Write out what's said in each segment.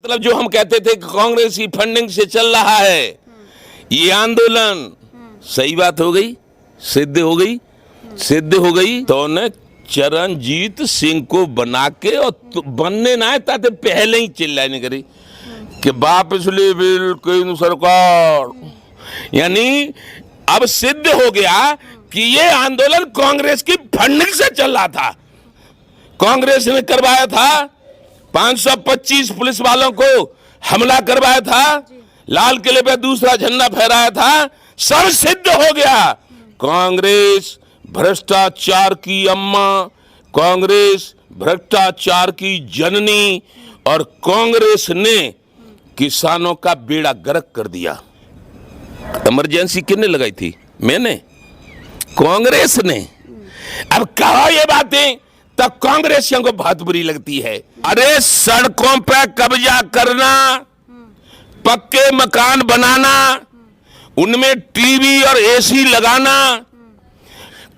मतलब जो हम कहते थे कि कांग्रेस की फंडिंग से चल रहा है ये आंदोलन, सही बात हो गई, सिद्ध हो गई, सिद्ध हो गई। तो ने चरणजीत सिंह को बना के और बनने ना है ताते पहले ही चिल्लाने करी कि वापस ले बिल केंद्र सरकार। यानी अब सिद्ध हो गया कि ये आंदोलन कांग्रेस की फंडिंग से चल रहा था। कांग्रेस ने करवाया था, 525 पुलिस वालों को हमला करवाया था, लाल किले पे दूसरा झंडा फहराया था, सब सिद्ध हो गया। कांग्रेस भ्रष्टाचार की अम्मा, कांग्रेस भ्रष्टाचार की जननी, और कांग्रेस ने किसानों का बेड़ा गर्क कर दिया। इमरजेंसी किसने लगाई थी? मैंने, कांग्रेस ने। अब कहा ये बातें तब कांग्रेसियों को बहुत बुरी लगती है। अरे सड़कों पे कब्जा करना, पक्के मकान बनाना, उनमें टीवी और एसी लगाना,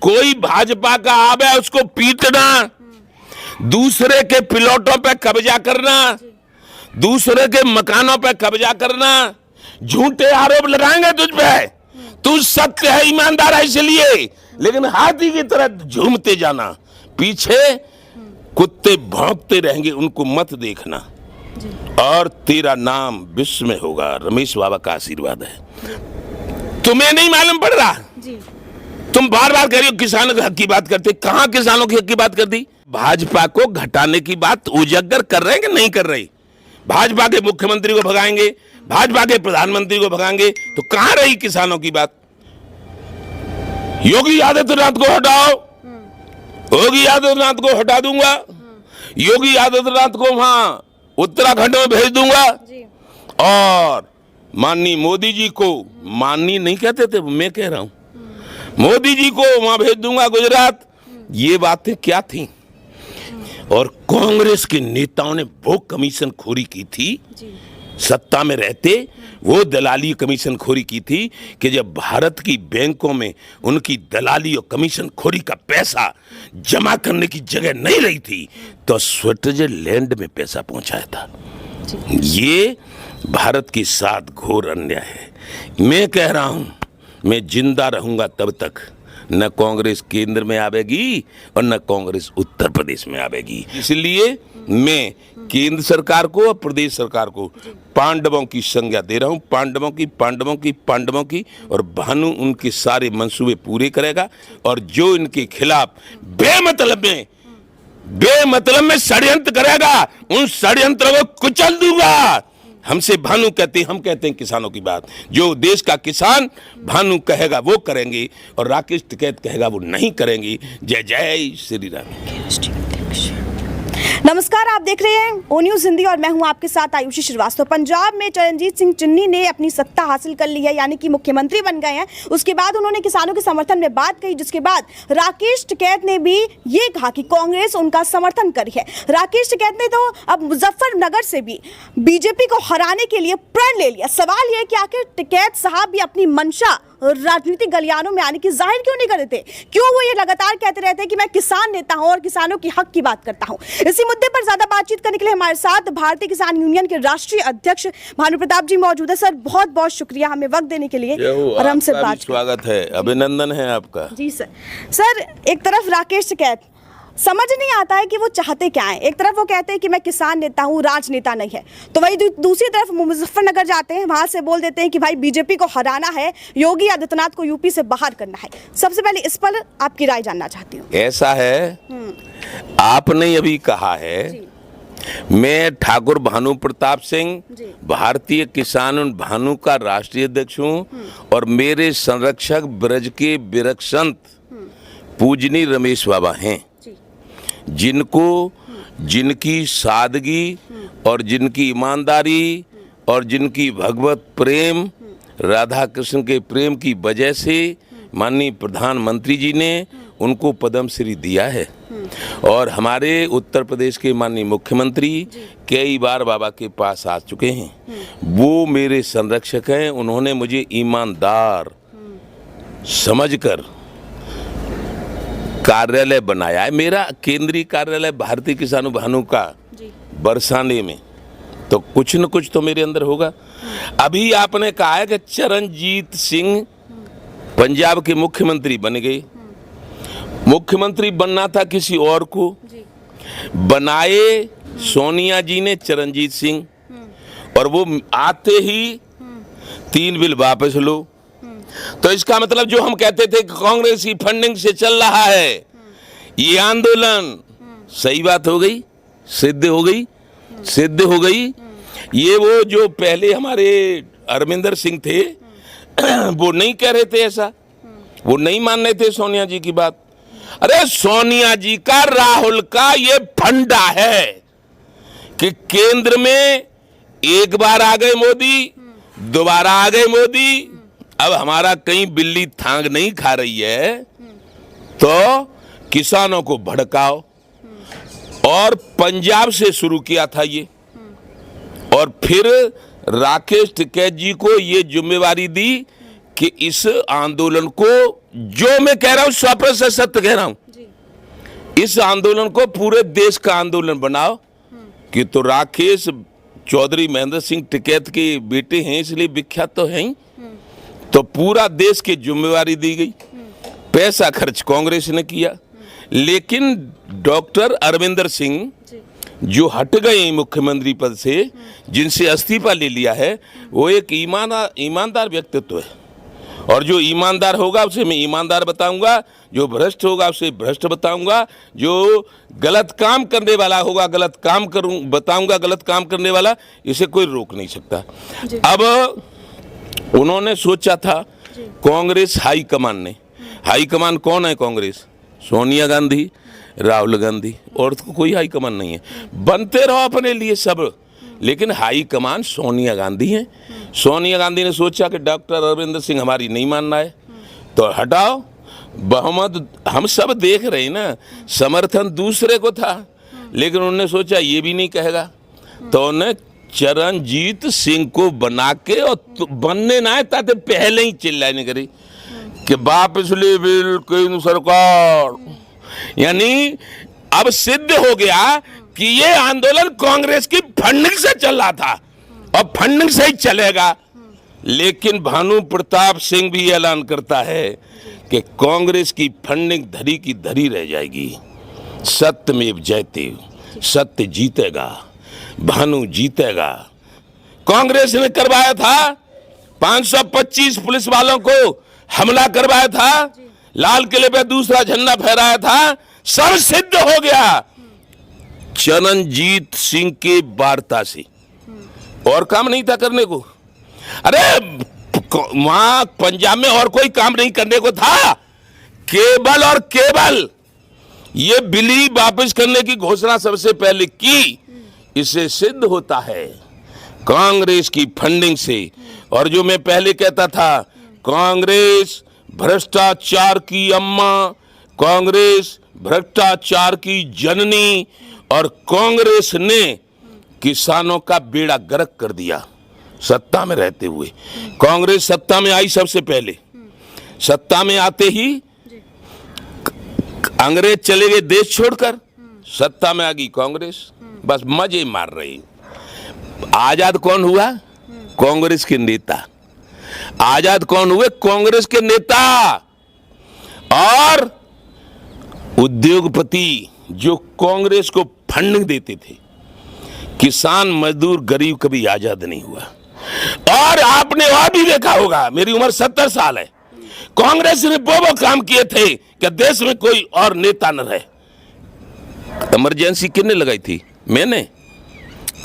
कोई भाजपा का आवे उसको पीटना, दूसरे के प्लॉटों पे कब्जा करना, दूसरे के मकानों पे कब्जा करना, झूठे आरोप लगाएंगे तुझ पे, तू सत्य है, ईमानदार है इसलिए, लेकिन हाथी की तरह झूमते जाना, पीछे कुत्ते भौंकते रहेंगे, उनको मत देखना, और तेरा नाम विश्व में होगा। रमेश बाबा का आशीर्वाद है। तुम्हें नहीं मालूम पड़ रहा जी। तुम बार बार कह रही हो किसानों के हक की बात करते, कहां किसानों के हक की बात करती? भाजपा को घटाने की बात उजागर कर रहे हैं कि नहीं कर रहे? भाजपा के मुख्यमंत्री को भगाएंगे, भाजपा के प्रधानमंत्री को भगाएंगे, तो कहां रही किसानों की बात? योगी आदित्यनाथ को हटाओ, योगी आदित्यनाथ को हटा दूंगा, योगी आदित्यनाथ को वहां उत्तराखंड में भेज दूंगा, और माननीय मोदी जी को, माननीय नहीं कहते थे, मैं कह रहा हूं, मोदी जी को वहां भेज दूंगा गुजरात। ये बातें क्या थी? और कांग्रेस के नेताओं ने वो कमीशन खोरी की थी सत्ता में रहते, वो दलाली कमीशन खोरी की थी कि जब भारत की बैंकों में उनकी दलाली और कमीशन खोरी का पैसा जमा करने की जगह नहीं रही थी, तो स्विट्जरलैंड में पैसा पहुंचाया था। ये भारत के साथ घोर अन्याय है। मैं कह रहा हूं, मैं जिंदा रहूंगा तब तक न कांग्रेस केंद्र में आवेगी और न कांग्रेस उत्तर प्रदेश में आवेगी। इसलिए मैं केंद्र सरकार को और प्रदेश सरकार को पांडवों की संज्ञा दे रहा हूं, पांडवों की, और भानु उनके सारे मंसूबे पूरे करेगा, और जो इनके खिलाफ बेमतलब में षड्यंत्र करेगा, उन षड्यंत्रों को कुचल दूंगा। हमसे भानु कहते हैं, हम कहते हैं किसानों की बात। जो देश का किसान भानु कहेगा वो करेंगे, और राकेश टिकैत कहेगा वो नहीं करेंगे। जय जय श्री राम। नमस्कार, आप देख रहे हैं ओ न्यूज़ हिंदी और मैं हूं आपके साथ आयुषी श्रीवास्तव। पंजाब में चरणजीत सिंह चन्नी ने अपनी सत्ता हासिल कर ली है, यानी कि मुख्यमंत्री बन गए हैं। उसके बाद उन्होंने किसानों के समर्थन में बात कही, जिसके बाद राकेश टिकैत ने भी ये कहा कि कांग्रेस उनका समर्थन करी है। राकेश टिकैत ने तो अब मुजफ्फरनगर से भी बीजेपी को हराने के लिए प्रण ले लिया। सवाल यह कि आखिर टिकैत साहब भी अपनी मंशा राजनीतिक गलियानों में आने की जाहिर क्यों नहीं कर रहे थे? क्यों वो ये लगातार कहते रहते हैं कि मैं किसान नेता हूं और किसानों की हक की बात करता हूं? इसी मुद्दे पर ज्यादा बातचीत करने के लिए हमारे साथ भारतीय किसान यूनियन के राष्ट्रीय अध्यक्ष भानु प्रताप जी मौजूद है। सर, बहुत बहुत शुक्रिया हमें वक्त देने के लिए और हमसे बात। स्वागत है, अभिनंदन है आपका। जी सर। सर, एक तरफ राकेश टिकैत, समझ नहीं आता है कि वो चाहते क्या है। एक तरफ वो कहते हैं कि मैं किसान नेता हूँ, राजनेता नहीं है, तो वही दूसरी तरफ मुजफ्फरनगर जाते हैं, वहां से बोल देते हैं कि भाई बीजेपी को हराना है, योगी आदित्यनाथ को यूपी से बाहर करना है। सबसे पहले इस पर आपकी राय जानना चाहती हूँ। ऐसा है, आपने अभी कहा है, मैं ठाकुर भानु प्रताप सिंह, भारतीय किसान भानु का राष्ट्रीय अध्यक्ष हूँ, और मेरे संरक्षक ब्रज के विरक्षंत पूजनीय रमेश बाबा हैं, जिनको जिनकी सादगी और जिनकी ईमानदारी और जिनकी भगवत प्रेम, राधा कृष्ण के प्रेम की वजह से माननीय प्रधानमंत्री जी ने उनको पद्म श्री दिया है, और हमारे उत्तर प्रदेश के माननीय मुख्यमंत्री कई बार बाबा के पास आ चुके हैं। वो मेरे संरक्षक हैं। उन्होंने मुझे ईमानदार समझकर कार्यालय बनाया है। मेरा केंद्रीय कार्यालय भारतीय किसान भानु का बरसाने में तो कुछ न कुछ तो मेरे अंदर होगा। अभी आपने कहा है कि चरणजीत सिंह पंजाब के मुख्यमंत्री बन गए। मुख्यमंत्री बनना था किसी और को, बनाए सोनिया जी ने चरणजीत सिंह, और वो आते ही 3 बिल वापस लो। तो इसका मतलब जो हम कहते थे कि कांग्रेस की फंडिंग से चल रहा है ये आंदोलन, सही बात हो गई, सिद्ध हो गई, सिद्ध हो गई। ये वो जो पहले हमारे अरविंदर सिंह थे वो नहीं कह रहे थे ऐसा, वो नहीं मान रहे थे सोनिया जी की बात। अरे सोनिया जी का, राहुल का ये फंडा है कि केंद्र में एक बार आ गए मोदी, दोबारा आ गए मोदी, अब हमारा कहीं बिल्ली थांग नहीं खा रही है तो किसानों को भड़काओ। और पंजाब से शुरू किया था ये, और फिर राकेश टिकैत जी को ये जिम्मेवारी दी कि इस आंदोलन को, जो मैं कह रहा हूं 100% सत्य कह रहा हूं, इस आंदोलन को पूरे देश का आंदोलन बनाओ। कि तो राकेश चौधरी महेंद्र सिंह टिकैत के बेटे हैं इसलिए विख्यात तो हैं ही, तो पूरा देश की जिम्मेवारी दी गई। पैसा खर्च कांग्रेस ने किया, लेकिन डॉक्टर अरविंदर सिंह जो हट गए मुख्यमंत्री पद से, जिनसे इस्तीफा ले लिया है, वो एक ईमानदार व्यक्तित्व है। और जो ईमानदार होगा उसे मैं ईमानदार बताऊंगा, जो भ्रष्ट होगा उसे भ्रष्ट बताऊंगा, जो गलत काम करने वाला होगा गलत काम बताऊंगा, गलत काम करने वाला, इसे कोई रोक नहीं सकता। अब उन्होंने सोचा था कांग्रेस हाईकमान ने, हाईकमान कौन है कांग्रेस? सोनिया गांधी, राहुल गांधी, और तो कोई हाईकमान नहीं है। बनते रहो अपने लिए सब, लेकिन हाईकमान सोनिया गांधी हैं। सोनिया गांधी ने सोचा कि डॉक्टर अरविंदर सिंह हमारी नहीं मानना है तो हटाओ, बहुमत हम सब देख रहे हैं ना, समर्थन दूसरे को था, लेकिन उन्होंने सोचा ये भी नहीं कहेगा, तो उन्हें चरणजीत सिंह को बना के, और बनने ना आए ताते पहले ही चिल्लाने करी कि वापस ले बिल केंद्र सरकार। यानी अब सिद्ध हो गया कि ये आंदोलन कांग्रेस की फंडिंग से चल रहा था और फंडिंग से ही चलेगा। लेकिन भानु प्रताप सिंह भी ऐलान करता है कि कांग्रेस की फंडिंग धरी की धरी रह जाएगी। सत्यमेव जयते, सत्य जीतेगा, भानु जीतेगा। कांग्रेस ने करवाया था 525 पुलिस वालों को हमला करवाया था, लाल किले पे दूसरा झंडा फहराया था, सब सिद्ध हो गया चरणजीत सिंह के वार्ता से। और काम नहीं था करने को। अरे वहां पंजाब में और कोई काम नहीं करने को था, केवल और केवल ये बिली वापस करने की घोषणा सबसे पहले की। इससे सिद्ध होता है कांग्रेस की फंडिंग से। और जो मैं पहले कहता था कांग्रेस भ्रष्टाचार की अम्मा, कांग्रेस भ्रष्टाचार की जननी, और कांग्रेस ने किसानों का बेड़ा गर्क कर दिया सत्ता में रहते हुए। कांग्रेस सत्ता में आई सबसे पहले, सत्ता में आते ही अंग्रेज चले गए देश छोड़कर, सत्ता में आ गई कांग्रेस, बस मजे मार रही। आजाद कौन हुआ? कांग्रेस के नेता। आजाद कौन हुए? कांग्रेस के नेता। और उद्योगपति जो कांग्रेस को फंडिंग देते थे। किसान मजदूर गरीब कभी आजाद नहीं हुआ। और आपने और भी देखा होगा, मेरी उम्र 70 साल है, कांग्रेस ने वो काम किए थे कि देश में कोई और नेता न रहे। इमरजेंसी किसने लगाई थी? मैंने,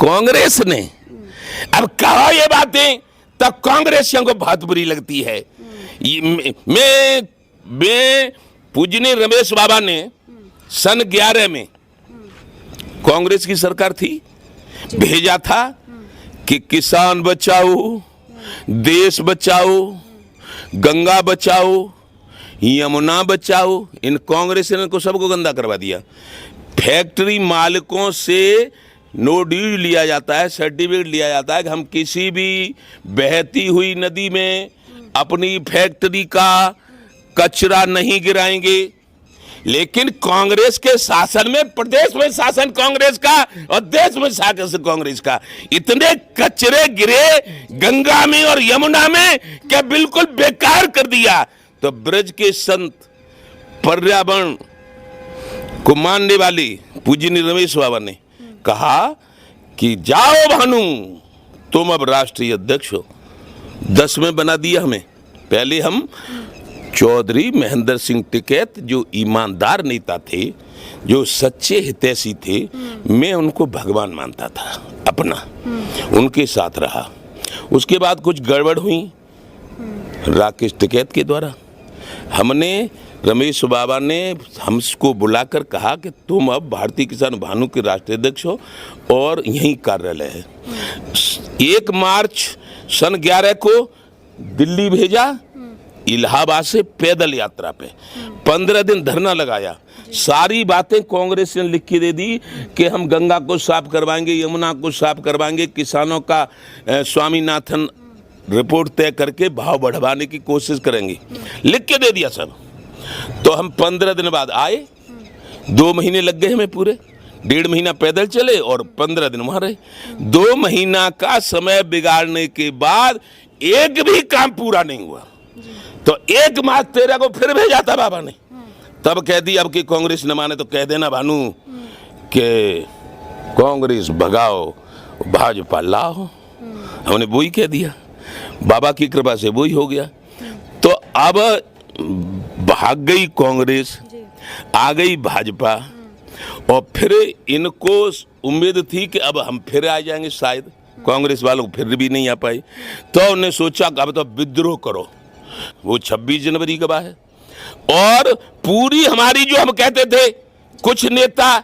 कांग्रेस ने। अब कहो ये बातें तब कांग्रेसियों को बहुत बुरी लगती है। मैं पूजनीय रमेश बाबा ने सन 11 में कांग्रेस की सरकार थी, भेजा था कि किसान बचाओ, देश बचाओ, गंगा बचाओ, यमुना बचाओ। इन कांग्रेस ने को सबको गंदा करवा दिया। फैक्ट्री मालिकों से नो ड्यू लिया जाता है, सर्टिफिकेट लिया जाता है कि हम किसी भी बहती हुई नदी में अपनी फैक्ट्री का कचरा नहीं गिराएंगे, लेकिन कांग्रेस के शासन में, प्रदेश में शासन कांग्रेस का और देश में शासन कांग्रेस का, इतने कचरे गिरे गंगा में और यमुना में क्या बिल्कुल बेकार कर दिया। तो ब्रज के संत, पर्यावरण को मानने वाले पूजनीय रमेश बाबा ने कहा कि जाओ भानु, तुम अब राष्ट्रीय अध्यक्ष हो। 10 में बना दिया हमें। पहले हम चौधरी महेंद्र सिंह टिकैत जो ईमानदार नेता थे, जो सच्चे हितैषी थे, मैं उनको भगवान मानता था अपना, उनके साथ रहा। उसके बाद कुछ गड़बड़ हुई राकेश टिकैत के द्वारा। हमने, रमेश बाबा ने हमको बुलाकर कहा कि तुम अब भारतीय किसान भानु के राष्ट्रीय अध्यक्ष हो और यहीं कार्यालय है। 1 मार्च सन 11 को दिल्ली भेजा, इलाहाबाद से पैदल यात्रा पे 15 दिन धरना लगाया। सारी बातें कांग्रेस ने लिख के दे दी कि हम गंगा को साफ करवाएंगे, यमुना को साफ करवाएंगे, किसानों का स्वामीनाथन रिपोर्ट तय करके भाव बढ़वाने की कोशिश करेंगे, लिख के दे दिया सब। तो हम 15 दिन बाद आए, 2 महीने लग गए हमें पूरे, 1.5 महीना पैदल चले और 15 दिन वहां रहे। 2 महीना का समय बिगाड़ने के बाद एक भी काम पूरा नहीं हुआ। तो 1 मार्च 13 को फिर भेजा था बाबा ने। तब कह दी अब कि कांग्रेस न माने तो कह देना भानु कि कांग्रेस भगाओ, भाजपा लाओ। हमने वही कह दिया, बाबा की कृपा से वही हो गया। तो अब भाग गई कांग्रेस, आ गई भाजपा, और फिर इनको उम्मीद थी कि अब हम फिर आ जाएंगे, शायद कांग्रेस वालों फिर भी नहीं आ पाए। तो उन्होंने सोचा कि अब तो विद्रोह करो। वो 26 जनवरी का है। और पूरी हमारी जो हम कहते थे, कुछ नेता,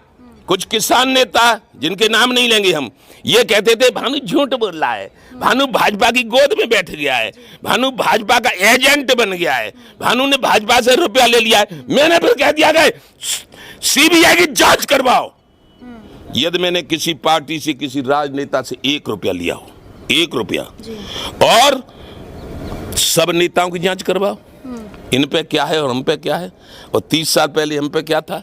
कुछ किसान नेता जिनके नाम नहीं लेंगे हम, ये कहते थे भानु झूठ बोल रहा है, भानु भाजपा की गोद में बैठ गया है, भानु भाजपा का एजेंट बन गया है, भानु ने भाजपा से रुपया ले लिया है। मैंने फिर कह दिया गया सीबीआई की जांच करवाओ। यदि मैंने किसी पार्टी से, किसी राजनेता से 1 रुपया लिया हो, 1 रुपया, और सब नेताओं की जांच करवाओ, इन पे क्या है और हम पे क्या है, और 30 साल पहले हम पे क्या था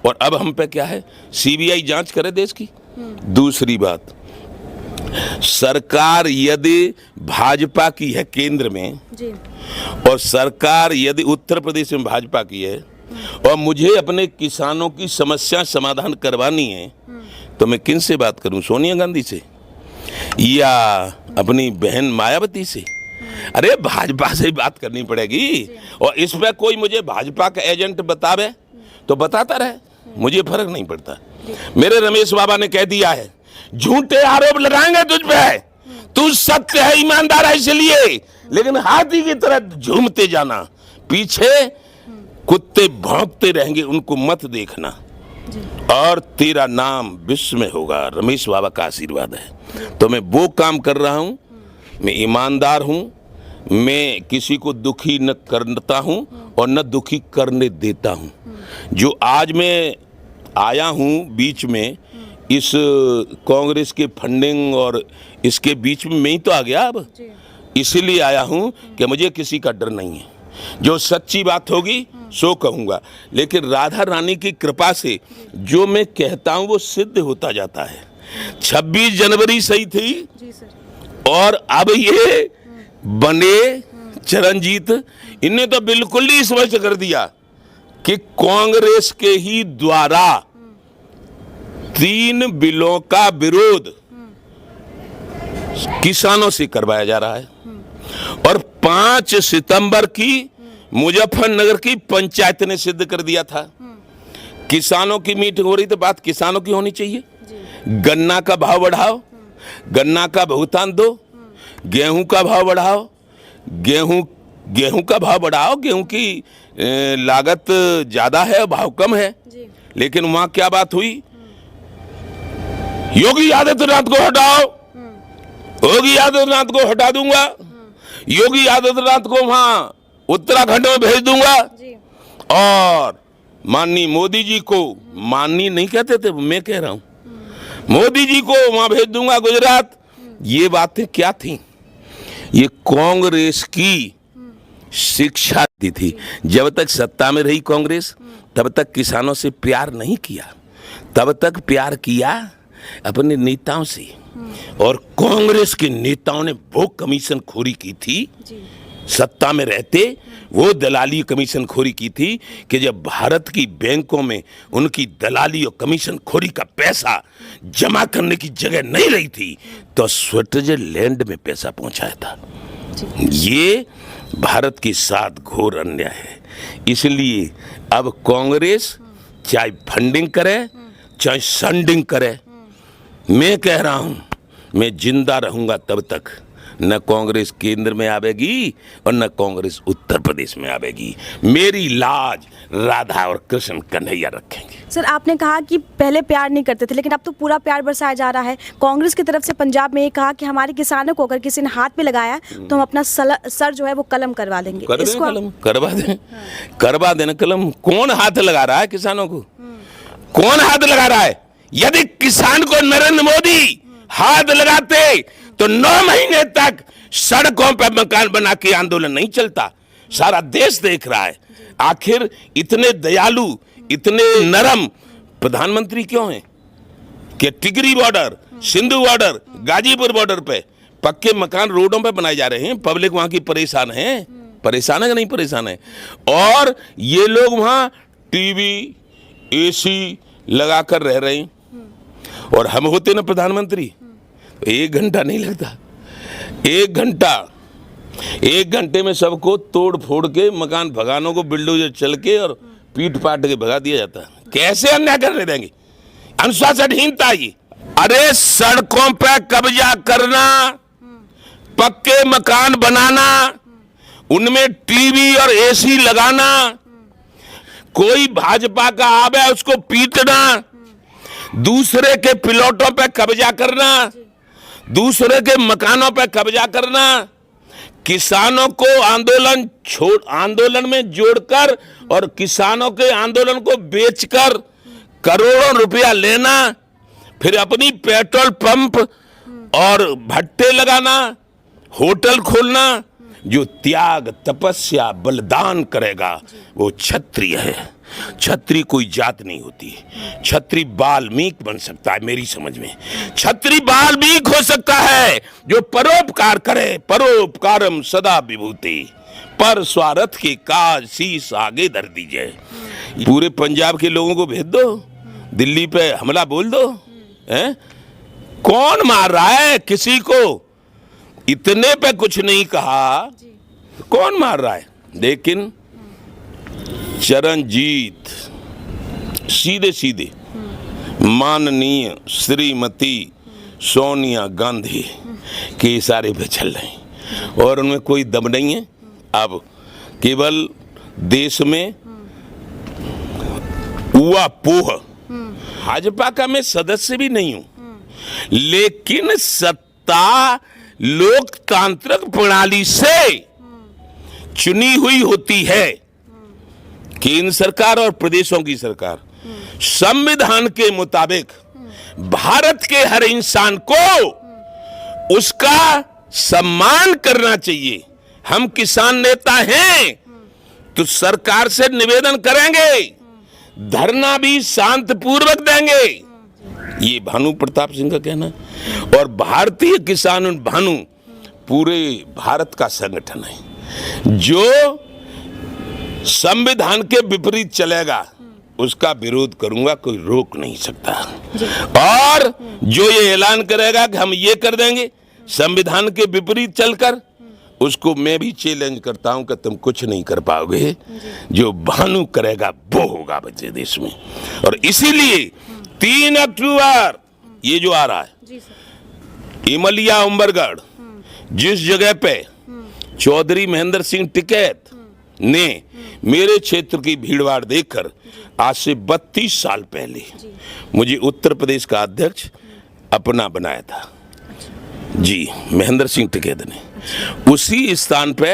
और अब हम पे क्या है। सीबीआई जांच करे देश की। दूसरी बात, सरकार यदि भाजपा की है केंद्र में जी, और सरकार यदि उत्तर प्रदेश में भाजपा की है, और मुझे अपने किसानों की समस्या समाधान करवानी है, तो मैं किन से बात करूं? सोनिया गांधी से या अपनी बहन मायावती से? अरे भाजपा से ही बात करनी पड़ेगी। और इस पे कोई मुझे भाजपा का एजेंट बतावे तो बताता रहे, मुझे फर्क नहीं पड़ता। मेरे रमेश बाबा ने कह दिया है, झूठे आरोप लगाएंगे तुझ पे, तू सत्य है, ईमानदार है, इसलिए, लेकिन हाथी की तरह झूमते जाना, पीछे कुत्ते भौंकते रहेंगे, उनको मत देखना, और तेरा नाम विश्व में होगा। रमेश बाबा का आशीर्वाद है। तो मैं वो काम कर रहा हूं, मैं ईमानदार हूं, मैं किसी को दुखी न करता हूं और न दुखी करने देता हूं। जो आज मैं आया हूं बीच में, इस कांग्रेस के फंडिंग और इसके बीच में मैं ही तो आ गया अब, इसीलिए आया हूं कि मुझे किसी का डर नहीं है। जो सच्ची बात होगी सो कहूँगा, लेकिन राधा रानी की कृपा से जो मैं कहता हूँ वो सिद्ध होता जाता है। 26 जनवरी सही थी जी सर। और अब ये बने चरणजीत, इन्हें तो बिल्कुल ही स्पष्ट कर दिया कि कांग्रेस के ही द्वारा 3 बिलों का विरोध किसानों से करवाया जा रहा है। और 5 सितंबर की मुजफ्फरनगर की पंचायत ने सिद्ध कर दिया था। किसानों की मीटिंग हो रही, तो बात किसानों की होनी चाहिए। गन्ना का भाव बढ़ाओ, गन्ना का भुगतान दो, गेहूं का भाव बढ़ाओ, गेहूं का भाव बढ़ाओ। गेहूं की लागत ज्यादा है, भाव कम है, लेकिन वहां क्या बात हुई? योगी आदित्यनाथ को हटाओ, योगी आदित्यनाथ को हटा दूंगा, योगी आदित्यनाथ को वहां उत्तराखंड में भेज दूंगा, और माननीय मोदी जी को, माननीय नहीं कहते थे, मैं कह रहा हूं, मोदी जी को वहां भेज दूंगा गुजरात। ये बातें क्या थी? ये कांग्रेस की शिक्षा दी थी। जब तक सत्ता में रही कांग्रेस तब तक किसानों से प्यार नहीं किया, तब तक प्यार किया अपने नेताओं से। और कांग्रेस के नेताओं ने वो कमीशन खोरी की थी सत्ता में रहते, वो दलाली कमीशन खोरी की थी कि जब भारत की बैंकों में उनकी दलाली और कमीशन खोरी का पैसा जमा करने की जगह नहीं रही थी तो स्विट्जरलैंड में पैसा पहुंचाया था। ये भारत के साथ घोर अन्याय है। इसलिए अब कांग्रेस चाहे फंडिंग करे चाहे संडिंग करे, मैं कह रहा हूं मैं जिंदा रहूंगा तब तक न कांग्रेस केंद्र में आवेगी और न कांग्रेस उत्तर प्रदेश में आवेगी। मेरी लाज राधा और कृष्ण कन्हैया रखेंगे। सर, आपने कहा कि पहले प्यार नहीं करते थे, लेकिन अब तो पूरा प्यार बरसाया जा रहा है। कांग्रेस की तरफ से पंजाब में ये कहा कि हमारे किसानों को अगर किसी ने हाथ पे लगाया तो हम अपना सर जो है वो कलम करवा देंगे। कलम करवा देना कलम। कौन हाथ लगा रहा है किसानों को? कौन हाथ लगा रहा है? यदि किसान को नरेंद्र मोदी हाथ लगाते तो 9 महीने तक सड़कों पर मकान बना के आंदोलन नहीं चलता। सारा देश देख रहा है। आखिर इतने दयालु, इतने नरम प्रधानमंत्री क्यों हैं कि Tikri border, Sindhu border, Ghazipur border पे पक्के मकान रोडों पे बनाए जा रहे हैं। पब्लिक वहां की परेशान है। परेशान है कि नहीं परेशान है? और ये लोग वहां टीवी एसी लगा कर रह रहे हैं। और हम होते ना प्रधानमंत्री, 1 घंटा नहीं लगता। 1 घंटे में सबको तोड़ फोड़ के मकान भगानों को बिल्डोजर चल के और पीट पाट के भगा दिया जाता। कैसे अन्याय करने देंगे? अनुशासनहीनता ये। अरे सड़कों पे कब्जा करना, पक्के मकान बनाना, उनमें टीवी और एसी लगाना, कोई भाजपा का आवे उसको पीटना, दूसरे के प्लॉटों पे कब्जा करना, दूसरे के मकानों पे कब्जा करना, किसानों को आंदोलन में जोड़कर और किसानों के आंदोलन को बेचकर करोड़ों रुपया लेना, फिर अपनी पेट्रोल पंप और भट्टे लगाना, होटल खोलना। जो त्याग, तपस्या, बलिदान करेगा वो क्षत्रिय है। क्षत्रिय कोई जात नहीं होती। क्षत्रिय वाल्मीकि बन सकता है मेरी समझ में। क्षत्रिय वाल्मीकि हो सकता है जो परोपकार करे। परोपकारम सदा विभूति, पर स्वार्थ के काज शीश आगे धर दीजिए। पूरे पंजाब के लोगों को भेज दो, दिल्ली पे हमला बोल दो। हैं? कौन मार रहा है किसी को? इतने पे कुछ नहीं कहा, कौन मार रहा है? लेकिन चरणजीत सीधे सीधे माननीय श्रीमती सोनिया गांधी के इशारे पे चल रहे हैं और उनमें कोई दम नहीं है। अब केवल देश में हुआ पोह। भाजपा का मैं सदस्य भी नहीं हूं, लेकिन सत्ता लोकतांत्रिक प्रणाली से चुनी हुई होती है। केंद्र सरकार और प्रदेशों की सरकार संविधान के मुताबिक भारत के हर इंसान को उसका सम्मान करना चाहिए। हम किसान नेता हैं तो सरकार से निवेदन करेंगे, धरना भी शांतिपूर्वक देंगे। ये भानु प्रताप सिंह का कहना है। और भारतीय किसान भानु पूरे भारत का संगठन है। जो संविधान के विपरीत चलेगा उसका विरोध करूंगा, कोई रोक नहीं सकता। और जो ये ऐलान करेगा कि हम ये कर देंगे संविधान के विपरीत चलकर, उसको मैं भी चैलेंज करता हूं कि तुम कुछ नहीं कर पाओगे। जो भानु करेगा वो होगा बच्चे देश में। और इसीलिए 3 अक्टूबर ये जो आ रहा है, इमलिया उम्बरगढ़, जिस जगह पे चौधरी महेंद्र सिंह टिकैत ने मेरे क्षेत्र की भीड़भाड़ देखकर आज से 32 साल पहले मुझे उत्तर प्रदेश का अध्यक्ष अपना बनाया था जी, महेंद्र सिंह टिकैत ने। उसी स्थान पे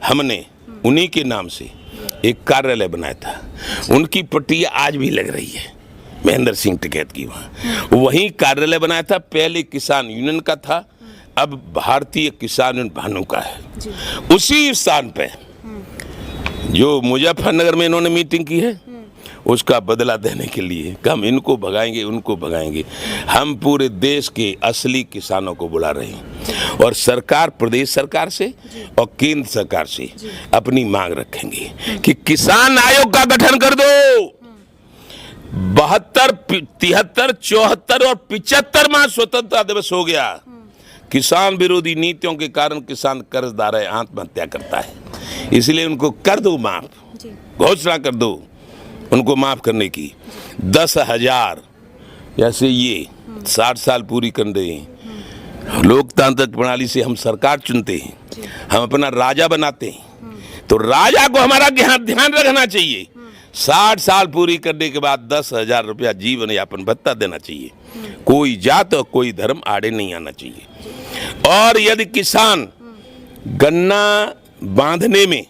हमने उन्हीं के नाम से एक कार्यालय बनाया था। उनकी पट्टियां आज भी लग रही है महेंद्र सिंह टिकैत की। वहीं कार्यालय बनाया था। पहले किसान यूनियन का था, अब भारतीय किसान यूनियन भानु का है। उसी स्थान पे जो मुजफ्फरनगर में इन्होंने मीटिंग की है उसका बदला देने के लिए हम इनको भगाएंगे, उनको भगाएंगे। हम पूरे देश के असली किसानों को बुला रहे हैं और सरकार, प्रदेश सरकार से और केंद्र सरकार से अपनी मांग रखेंगे कि किसान आयोग का गठन कर दो। 72, 73, 74 और 75 माह स्वतंत्रता दिवस हो गया। किसान विरोधी नीतियों के कारण किसान कर्जदार है, आत्महत्या करता है, इसलिए उनको कर दो माफ, घोषणा कर दो उनको माफ करने की। 10,000 जैसे ये 60 साल पूरी कर रहे हैं। लोकतांत्रिक प्रणाली से हम सरकार चुनते हैं, हम अपना राजा बनाते हैं, तो राजा को हमारा ध्यान रखना चाहिए। 60 साल पूरी करने के बाद 10,000 रुपया जीवन यापन भत्ता देना चाहिए। कोई जात और कोई धर्म आड़े नहीं आना चाहिए। और यदि किसान गन्ना बांधने में,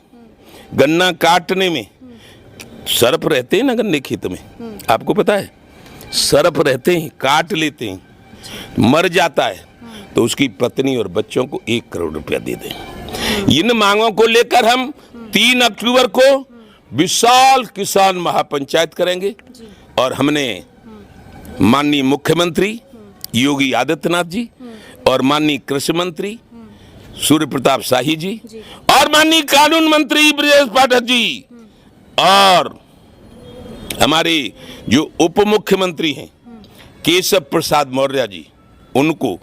गन्ना काटने में सर्प रहते हैं ना गन्ने खेत में, आपको पता है, सर्प रहते हैं, काट लेते हैं, मर जाता है, तो उसकी पत्नी और बच्चों को 1 करोड़ रुपया दे दें। इन मांगों को लेकर हम 3 अक्टूबर को विशाल किसान महापंचायत करेंगे और हमने माननीय मुख्यमंत्री योगी आदित्यनाथ जी और माननीय कृषि मंत्री सूर्य प्रताप शाही जी और माननीय कानून मंत्री ब्रजेश पाठक जी और हमारे जो उप मुख्यमंत्री हैं केशव प्रसाद मौर्य जी, उनको,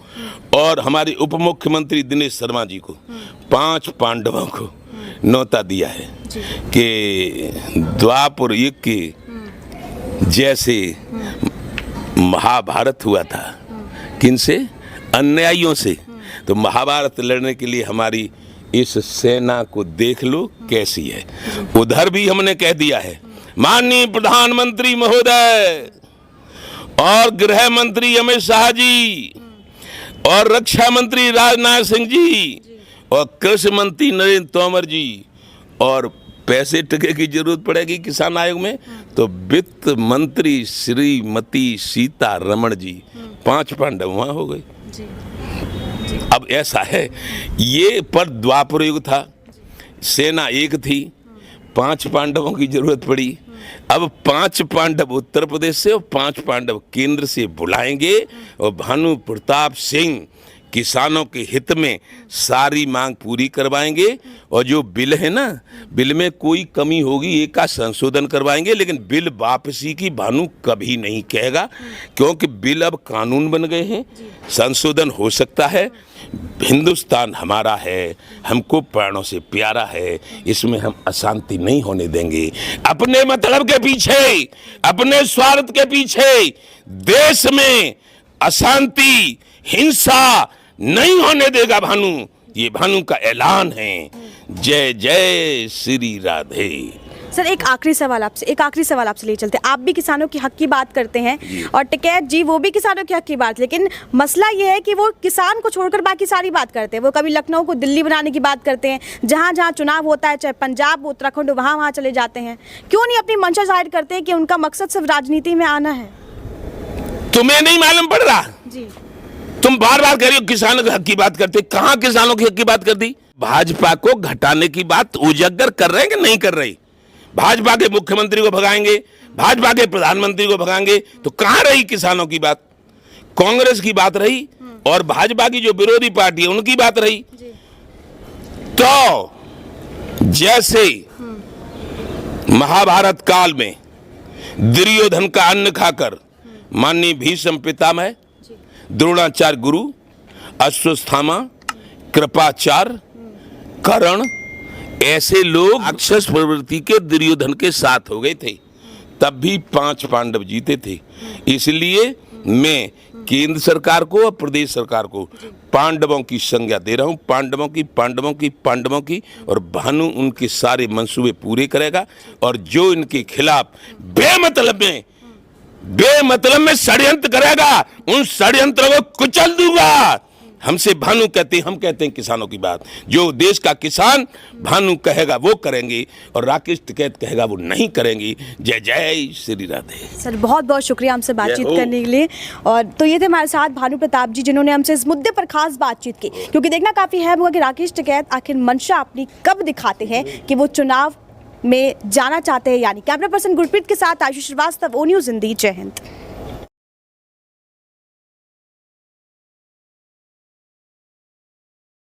और हमारे उप मुख्यमंत्री दिनेश शर्मा जी को, 5 पांडवों को न्योता दिया है कि द्वापर युग के जैसे महाभारत हुआ था, किनसे? अन्यायियों से। तो महाभारत लड़ने के लिए हमारी इस सेना को देख लो कैसी है। उधर भी हमने कह दिया है, माननीय प्रधानमंत्री महोदय और गृह मंत्री अमित शाह जी और रक्षा मंत्री राजनाथ सिंह जी और कृषि मंत्री नरेंद्र तोमर जी, और पैसे टके की जरूरत पड़ेगी किसान आयोग में तो वित्त मंत्री श्रीमती सीतारमण जी, 5 पांडव वहां हो गए। अब ऐसा है, ये पर द्वापर युग था, सेना एक थी, 5 पांडवों की जरूरत पड़ी। अब 5 पांडव उत्तर प्रदेश से और 5 पांडव केंद्र से बुलाएंगे और भानु प्रताप सिंह किसानों के हित में सारी मांग पूरी करवाएंगे। और जो बिल है ना, बिल में कोई कमी होगी एक का संशोधन करवाएंगे, लेकिन बिल वापसी की भानु कभी नहीं कहेगा, क्योंकि बिल अब कानून बन गए हैं, संशोधन हो सकता है। हिंदुस्तान हमारा है, हमको प्राणों से प्यारा है, इसमें हम अशांति नहीं होने देंगे। अपने मतलब के पीछे, अपने स्वार्थ के पीछे देश में अशांति, हिंसा नहीं होने देगा भानु। ये भानु का ऐलान है। जय जय श्री राधे। सर एक आखिरी सवाल आपसे ले चलते हैं। आप भी किसानों के हक की बात करते हैं और टिकैत जी वो भी किसानों के हक की बात, लेकिन मसला ये है कि वो किसान को छोड़कर बाकी सारी बात करते हैं। वो कभी लखनऊ को दिल्ली बनाने की बात करते हैं, जहाँ जहाँ चुनाव होता है, चाहे पंजाब उत्तराखंड वहाँ चले जाते हैं। क्यों नहीं अपनी मंशा जाहिर करते हैं कि उनका मकसद सिर्फ राजनीति में आना है? तुम्हें नहीं मालूम पड़ रहा जी? तुम बार बार कह रही हो किसानों के हक की बात करते, कहाँ किसानों के हक की बात कर दी? भाजपा को घटाने की बात उजागर कर रहे हैं कि नहीं कर रही? भाजपा के मुख्यमंत्री को भगाएंगे, भाजपा के प्रधानमंत्री को भगाएंगे, तो कहाँ रही किसानों की बात? कांग्रेस की बात रही और भाजपा की जो विरोधी पार्टी है उनकी बात रही। तो जैसे महाभारत काल में दुर्योधन का अन्न खाकर माननीय भीष्म पितामह, द्रोणाचार्य गुरु, अश्वत्थामा, कृपाचार्य, कर्ण, ऐसे लोग राक्षस प्रवृत्ति के दुर्योधन के साथ हो गए थे, तब भी 5 पांडव जीते थे। इसलिए मैं केंद्र सरकार को और प्रदेश सरकार को पांडवों की संज्ञा दे रहा हूं, पांडवों की, और भानु उनके सारे मंसूबे पूरे करेगा। और जो इनके खिलाफ बेमतलब में षड्यंत्र करेगा, उन षड्यंत्रों को कुचल दूंगा। हमसे भानु कहते हैं, हम कहते हैं किसानों की बात। जो देश का किसान भानु कहेगा वो करेंगे और राकेश टिकैत कहेगा वो नहीं करेंगे। जय जय श्री राधे। सर बहुत बहुत शुक्रिया हमसे बातचीत करने के लिए। और तो ये थे हमारे साथ भानु प्रताप जी, जिन्होंने हमसे इस मुद्दे पर खास बातचीत की, क्योंकि देखना काफ़ी है होगा कि राकेश टिकैत आखिर मंशा अपनी कब दिखाते हैं कि वो चुनाव में जाना चाहते हैं। यानी कैमरा पर्सन गुरप्रीत के साथ आयुषी श्रीवास्तव, ओ न्यूज़ हिंदी। जय हिंद।